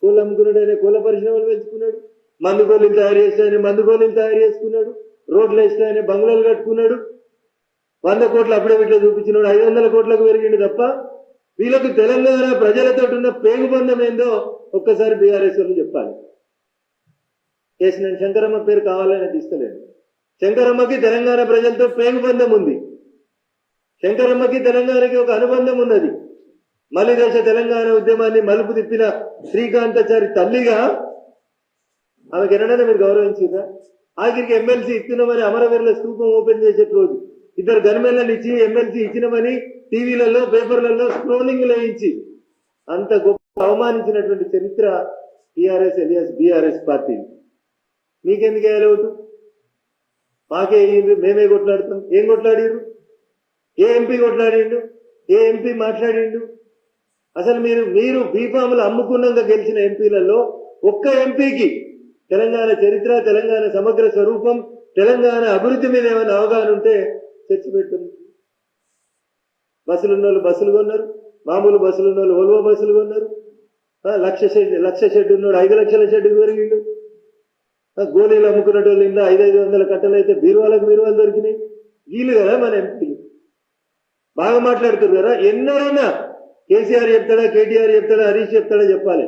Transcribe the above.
కోళ్ళు అమ్ముకున్నాడు, ఆయన కోళ్ళ పరిశ్రమలు పెంచుకున్నాడు, మందు గోళీలు తయారు చేస్తే ఆయన మందు గోళీలు తయారు చేసుకున్నాడు, రోడ్లు వేస్తే ఆయన బంగ్లాలు కట్టుకున్నాడు, 100 కోట్లు అప్పుడే ఇట్లా చూపించినాడు, 500 కోట్లకు పెరిగిండు తప్ప వీళ్ళకు తెలంగాణ ప్రజలతో ఉన్న పేగుబంధం ఏందో ఒక్కసారి బీఆర్ఎస్ వాళ్ళు చెప్పాలి. నేను శంకరమ్మ పేరు కావాలని తీస్తలేను. శంకరమ్మకి తెలంగాణ ప్రజలతో పేగుబంధం ఉంది. శంకరమ్మకి తెలంగాణకి ఒక అనుబంధం ఉన్నది. మలిదశ తెలంగాణ ఉద్యమాన్ని మలుపు తిప్పిన శ్రీకాంతాచారి తల్లిగా ఆమెకి ఎన్నడైనా మీరు గౌరవించిందా? ఆఖరికి ఎమ్మెల్సీ ఇచ్చినామని అమరవీరుల స్తూపం ఓపెన్ చేసే రోజు 2 గన్మెన్లను ఇచ్చి ఎమ్మెల్సీ ఇచ్చినామని టీవీలలో పేపర్లలో స్క్రోలింగ్ వేయించి అంత గొప్ప అవమానించినటువంటి చరిత్ర టీఆర్ఎస్ ఎలియాస్ బీఆర్ఎస్ పార్టీ. మీకెందుకు వేయలేవద్దు? మాకే మేమే కొట్లాడుతాం. ఏం కొట్లాడిరు? ఏ ఎంపీ కొట్లాడిండు? ఏ ఎంపీ మాట్లాడిండు? అసలు మీరు బీఫాములు అమ్ముకున్నాక గెలిచిన ఎంపీలలో ఒక్క ఎంపీకి తెలంగాణ చరిత్ర, తెలంగాణ సమగ్ర స్వరూపం, తెలంగాణ అభివృద్ధి మీద ఏమైనా అవగాహన ఉంటే చర్చ పెడుతుంది. బస్సులున్నోళ్ళు బస్సులు కొన్నారు, మామూలు బస్సులు ఉన్నోళ్ళు ఓల్వో బస్సులు కొన్నారు, లక్ష షెడ్ ఉన్నాడు 5 లక్షల షెడ్కు పెరిగిండు, గోళీలు అమ్ముకున్నట్టు ఇందా 500 కట్టలు అయితే బీరువాలు దొరికినాయి. వీళ్ళు కదా మన ఎంపీ. బాగా మాట్లాడుతున్నారు కదా. ఎన్నడైనా కేసీఆర్ చెప్తాడా, కేటీఆర్ చెప్తాడా, హరీష్ చెప్తాడా చెప్పాలి.